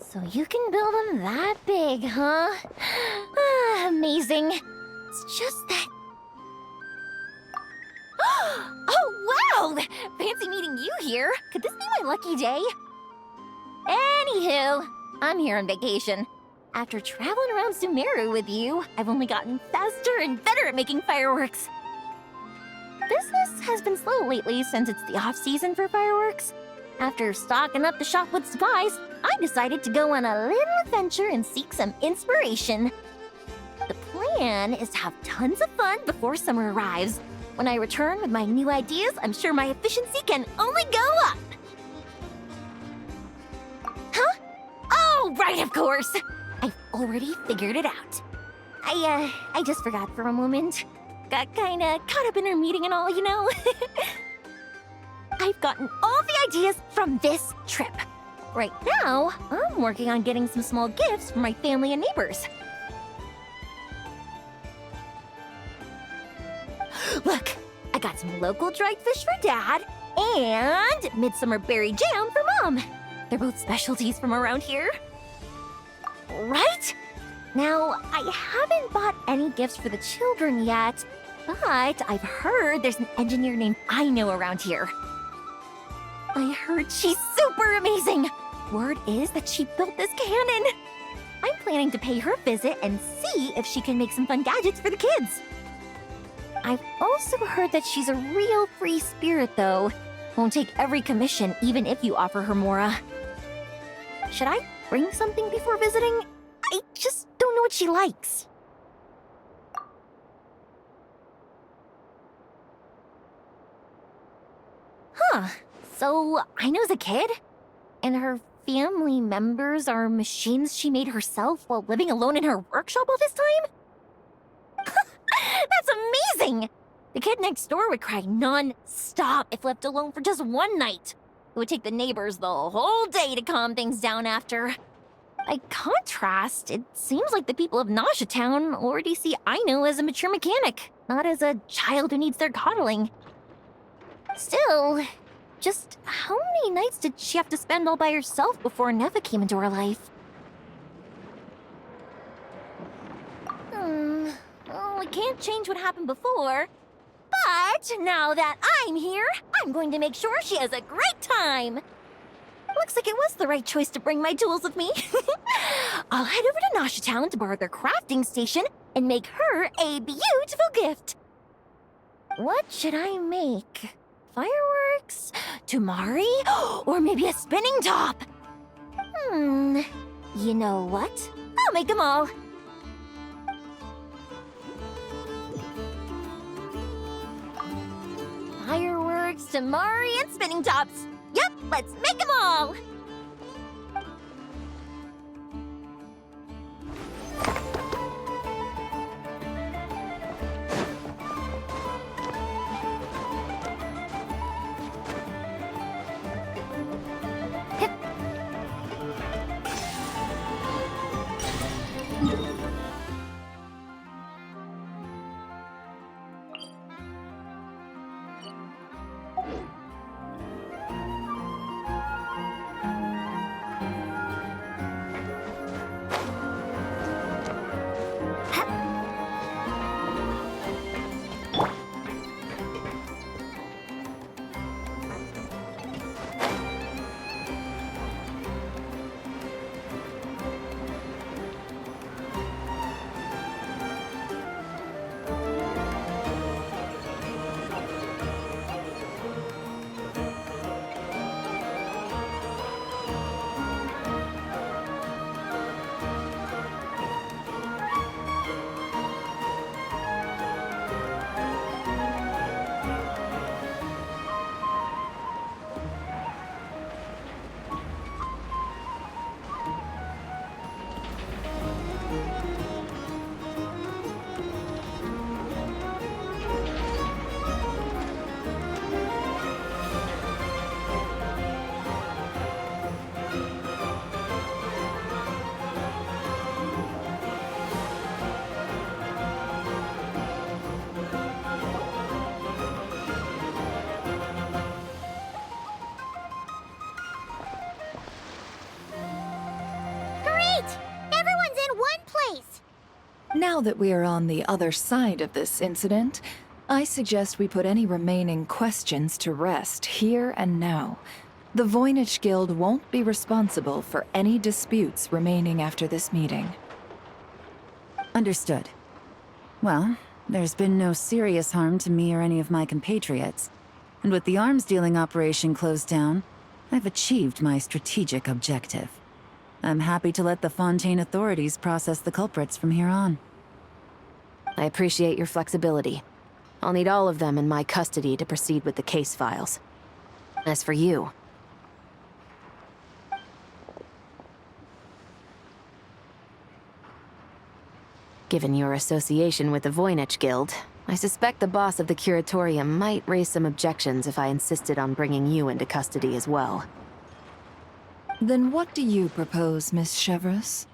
So you can build them that big, huh? Amazing. It's just that... Oh, wow! Fancy meeting you here. Could this be my lucky day? Anywho, I'm here on vacation. After traveling around Sumeru with you, I've only gotten faster and better at making fireworks. Business has been slow lately since it's the off-season for fireworks. After stocking up the shop with supplies, I decided to go on a little adventure and seek some inspiration. The plan is to have tons of fun before summer arrives. When I return with my new ideas, I'm sure my efficiency can only go up. Huh? Oh, right, of course! I've already figured it out. I just forgot for a moment. Got kinda caught up in our meeting and all, you know? I've gotten all the ideas from this trip. Right now, I'm working on getting some small gifts for my family and neighbors. Look, I got some local dried fish for Dad and midsummer berry jam for Mom. They're both specialties from around here. Right? Now, I haven't bought any gifts for the children yet, but I've heard there's an engineer named Aino around here. I heard she's super amazing! Word is that she built this cannon! I'm planning to pay her a visit and see if she can make some fun gadgets for the kids. I've also heard that she's a real free spirit, though. Won't take every commission, even if you offer her Mora. Should I bring something before visiting? I just don't know what she likes. Huh. So, Aino's a kid? And her family members are machines she made herself while living alone in her workshop all this time? That's amazing! The kid next door would cry non-stop if left alone for just one night. It would take the neighbors the whole day to calm things down after. By contrast, it seems like the people of Nausea Town already see Aino as a mature mechanic, not as a child who needs their coddling. Still, just how many nights did she have to spend all by herself before Neva came into her life? Well, we can't change what happened before. But now that I'm here, I'm going to make sure she has a great time. Looks like it was the right choice to bring my tools with me. I'll head over to Nausea Town to borrow their crafting station and make her a beautiful gift. What should I make? Fireworks? Tumari? Or maybe a spinning top? You know what? I'll make them all. Fireworks, Tumari, and spinning tops. Yep, let's make them all! Now that we are on the other side of this incident, I suggest we put any remaining questions to rest here and now. The Voynich Guild won't be responsible for any disputes remaining after this meeting. Understood. Well, there's been no serious harm to me or any of my compatriots. And with the arms dealing operation closed down, I've achieved my strategic objective. I'm happy to let the Fontaine authorities process the culprits from here on. I appreciate your flexibility. I'll need all of them in my custody to proceed with the case files. As for you... Given your association with the Voynich Guild, I suspect the boss of the Curatorium might raise some objections if I insisted on bringing you into custody as well. Then what do you propose, Miss Chevreuse?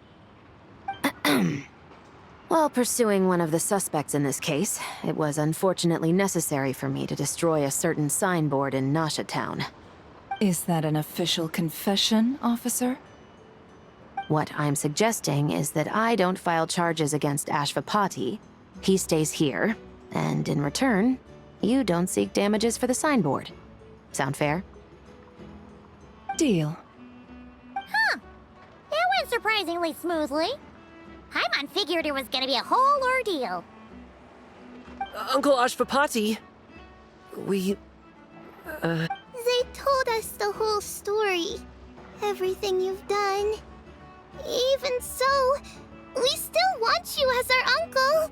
While pursuing one of the suspects in this case, it was unfortunately necessary for me to destroy a certain signboard in Nasha Town. Is that an official confession, officer? What I'm suggesting is that I don't file charges against Ashvapati. He stays here, and in return, you don't seek damages for the signboard. Sound fair? Deal. Huh. It went surprisingly smoothly. Paimon figured it was gonna be a whole ordeal. Uncle Ashvapati, we... They told us the whole story. Everything you've done. Even so, we still want you as our uncle.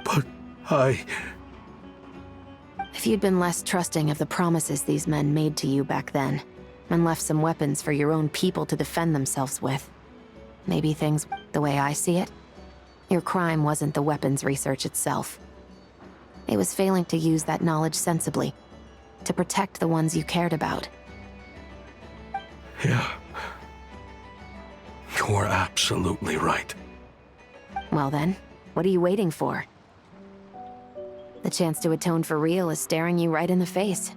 But I... If you'd been less trusting of the promises these men made to you back then, and left some weapons for your own people to defend themselves with, maybe things the way I see it. Your crime wasn't the weapons research itself. It was failing to use that knowledge sensibly, to protect the ones you cared about. Yeah. You're absolutely right. Well then, what are you waiting for? The chance to atone for real is staring you right in the face.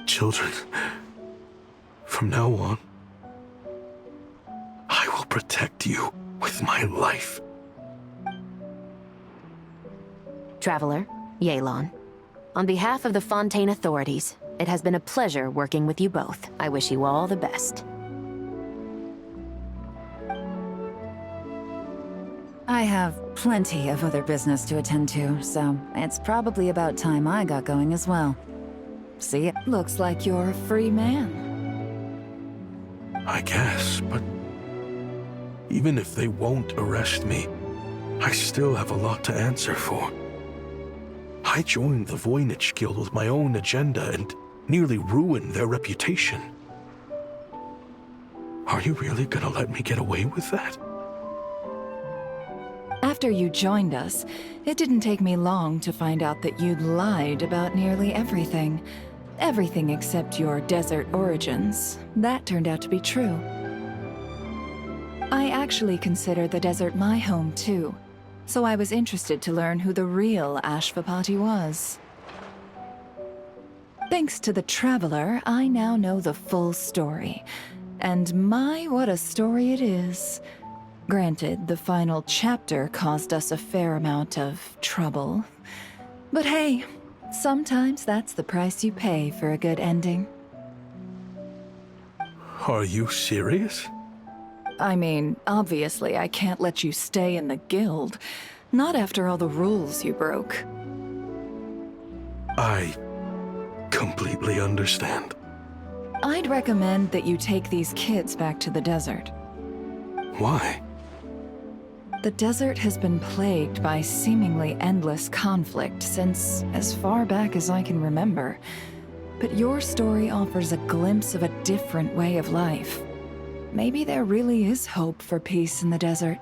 Children, from now on, I will protect you with my life. Traveler, Yelan, on behalf of the Fontaine authorities, it has been a pleasure working with you both. I wish you all the best. I have plenty of other business to attend to, so it's probably about time I got going as well. See ya. Looks like you're a free man. I guess, but even if they won't arrest me, I still have a lot to answer for. I joined the Voynich Guild with my own agenda and nearly ruined their reputation. Are you really gonna let me get away with that? After you joined us, it didn't take me long to find out that you'd lied about nearly everything. Everything except your desert origins. That turned out to be true. I actually consider the desert my home too, so I was interested to learn who the real Ashvapati was. Thanks to the Traveler, I now know the full story. And my, what a story it is. Granted, the final chapter caused us a fair amount of trouble. But hey, sometimes that's the price you pay for a good ending. Are you serious? I mean, obviously I can't let you stay in the guild. Not after all the rules you broke. I completely understand. I'd recommend that you take these kids back to the desert. Why? The desert has been plagued by seemingly endless conflict since as far back as I can remember. But your story offers a glimpse of a different way of life. Maybe there really is hope for peace in the desert.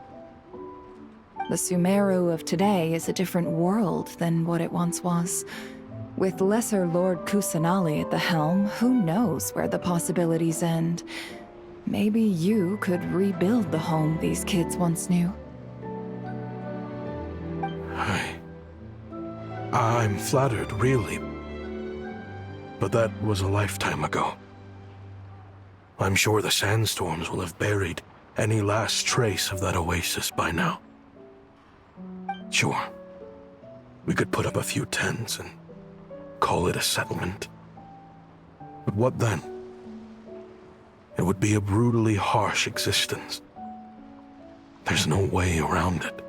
The Sumeru of today is a different world than what it once was. With Lesser Lord Kusanali at the helm, who knows where the possibilities end? Maybe you could rebuild the home these kids once knew. I'm flattered, really. But that was a lifetime ago. I'm sure the sandstorms will have buried any last trace of that oasis by now. Sure, we could put up a few tents and call it a settlement. But what then? It would be a brutally harsh existence. There's no way around it.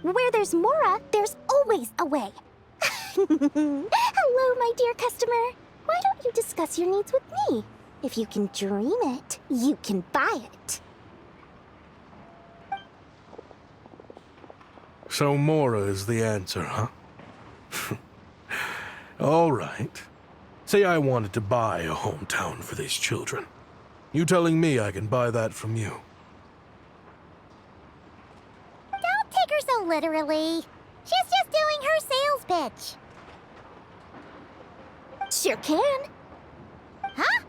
Where there's Mora, there's always a way. Hello, my dear customer. Why don't you discuss your needs with me? If you can dream it, you can buy it. So Mora is the answer, huh? All right. Say I wanted to buy a hometown for these children. You telling me I can buy that from you? Don't take her so literally. She's just doing her sales pitch. Sure can. Huh?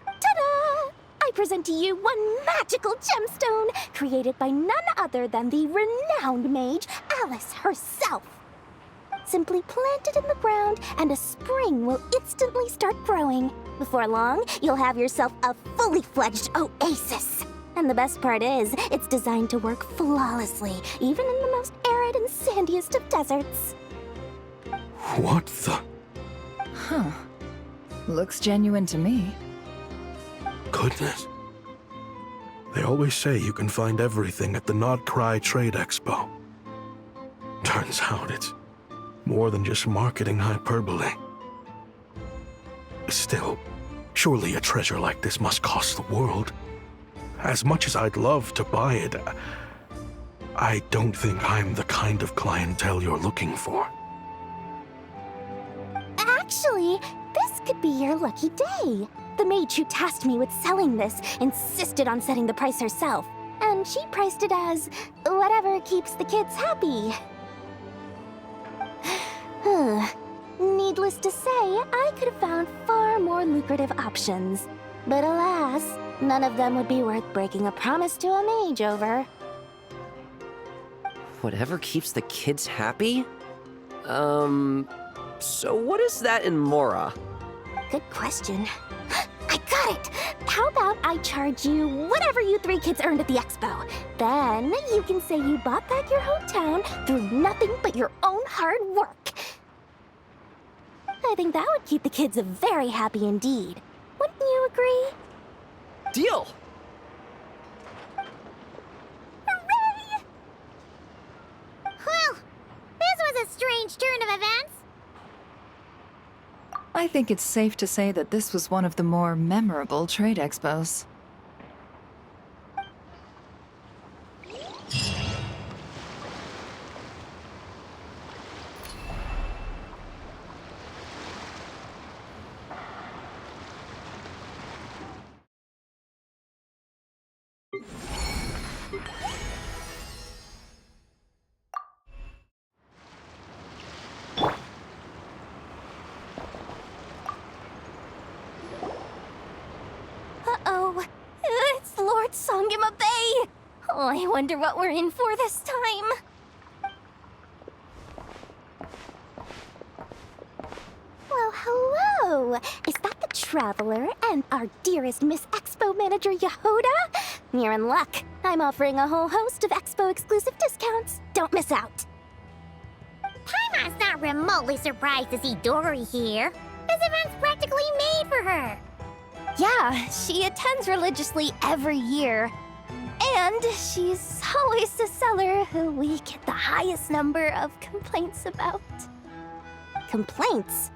Ta-da! I present to you one magical gemstone created by none other than the renowned mage Alice herself. Simply plant it in the ground and a spring will instantly start growing. Before long, you'll have yourself a fully fledged oasis. And the best part is, it's designed to work flawlessly, even in the most arid and sandiest of deserts. What the? Huh. Looks genuine to me. Goodness. They always say you can find everything at the Not Cry Trade Expo. Turns out it's more than just marketing hyperbole. Still, surely a treasure like this must cost the world. As much as I'd love to buy it, I don't think I'm the kind of clientele you're looking for. Actually, this could be your lucky day. The mage who tasked me with selling this insisted on setting the price herself, and she priced it as whatever keeps the kids happy. Needless to say, I could have found far more lucrative options. But alas, none of them would be worth breaking a promise to a mage over. Whatever keeps the kids happy? So what is that in Mora? Good question. I got it! How about I charge you whatever you three kids earned at the expo? Then you can say you bought back your hometown through nothing but your own hard work. I think that would keep the kids very happy indeed. Wouldn't you agree? Deal! Hooray! Well, this was a strange turn of events. I think it's safe to say that this was one of the more memorable trade expos. Uh-oh. It's Lord Songima Bay! Oh, I wonder what we're in for this time. Well, hello! Is that the Traveler and our dearest Miss Expo Manager Yehuda? You're in luck. I'm offering a whole host of Expo-exclusive discounts. Don't miss out. Paimon's not remotely surprised to see Dory here. This event's practically made for her. Yeah, she attends religiously every year. And she's always the seller who we get the highest number of complaints about. Complaints?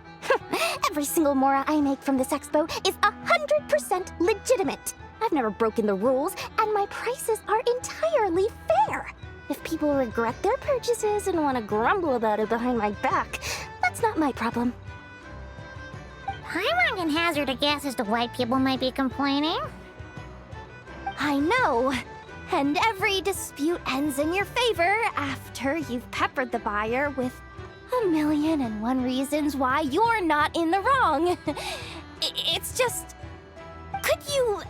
Every single Mora I make from this expo is 100% legitimate. I've never broken the rules, and my prices are entirely fair. If people regret their purchases and want to grumble about it behind my back, that's not my problem. Paimon can hazard a guess as to why people might be complaining. I know. And every dispute ends in your favor after you've peppered the buyer with 1,000,001 reasons why you're not in the wrong. It's just... Could you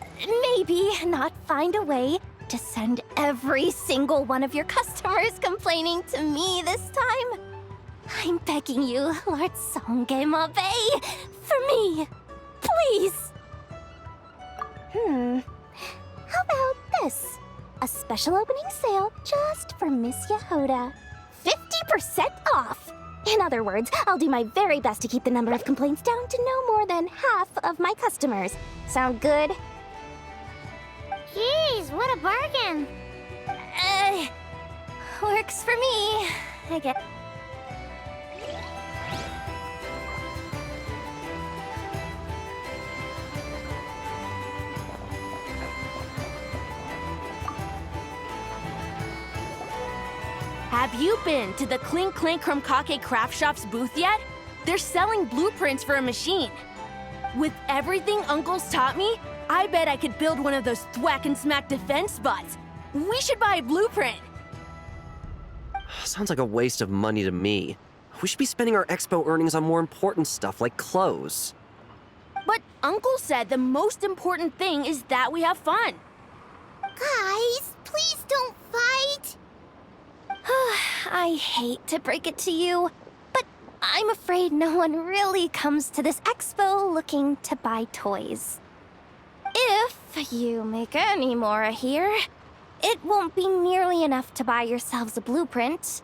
maybe not find a way to send every single one of your customers complaining to me this time? I'm begging you, Lord Songema Bay, for me. special opening sale just for Miss Yehoda. 50% off! In other words, I'll do my very best to keep the number of complaints down to no more than half of my customers. Sound good? Jeez, what a bargain. Works for me, I guess. Have you been to the Clink Clink Krumkake Craft Shop's booth yet? They're selling blueprints for a machine. With everything Uncle's taught me, I bet I could build one of those thwack and smack defense bots. We should buy a blueprint. Sounds like a waste of money to me. We should be spending our expo earnings on more important stuff like clothes. But Uncle said the most important thing is that we have fun. Guys, please don't fight. I hate to break it to you, but I'm afraid no one really comes to this expo looking to buy toys. If you make any more here, it won't be nearly enough to buy yourselves a blueprint.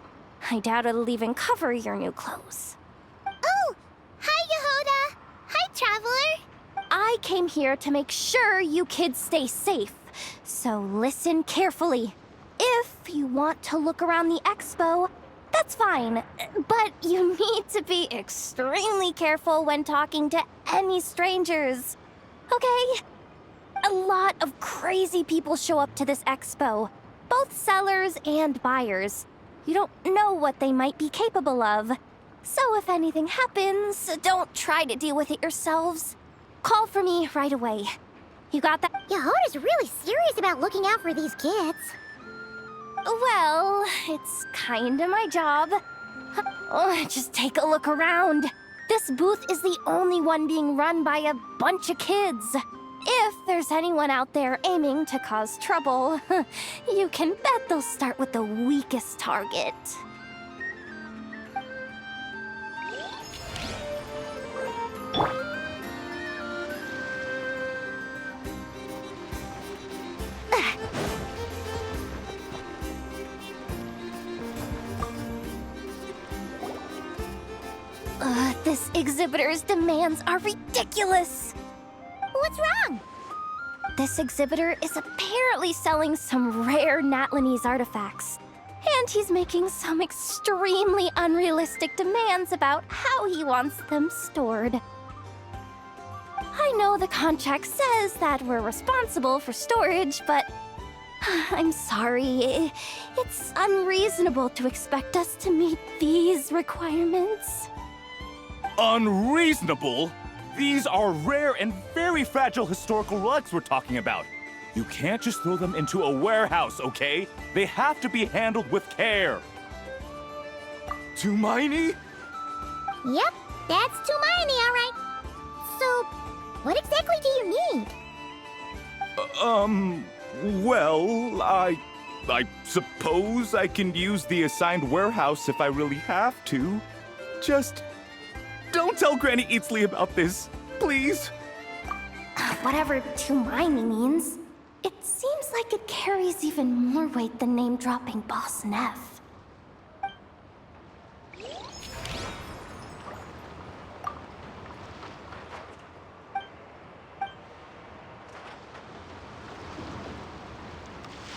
I doubt it'll even cover your new clothes. Oh, hi, Yehoda. Hi, Traveler. I came here to make sure you kids stay safe, so listen carefully. If you want to look around the expo, that's fine, but you need to be extremely careful when talking to any strangers, okay? A lot of crazy people show up to this expo, both sellers and buyers. You don't know what they might be capable of. So if anything happens, don't try to deal with it yourselves. Call for me right away. You got that? Yehoda's really serious about looking out for these kids. Well, it's kinda my job. Oh, just take a look around. This booth is the only one being run by a bunch of kids. If there's anyone out there aiming to cause trouble, you can bet they'll start with the weakest target. This exhibitor's demands are ridiculous. What's wrong? This exhibitor is apparently selling some rare Natlanese artifacts, and he's making some extremely unrealistic demands about how he wants them stored. I know the contract says that we're responsible for storage, but I'm sorry. It's unreasonable to expect us to meet these requirements. Unreasonable? These are rare and very fragile historical relics we're talking about. You can't just throw them into a warehouse, okay? They have to be handled with care. Tumaini? Yep, that's Tumaini, all right. So, what exactly do you need? Well, I suppose I can use the assigned warehouse if I really have to. Just don't tell Granny Eatsley about this, please. Whatever Tumaini means, it seems like it carries even more weight than name-dropping Boss Neff.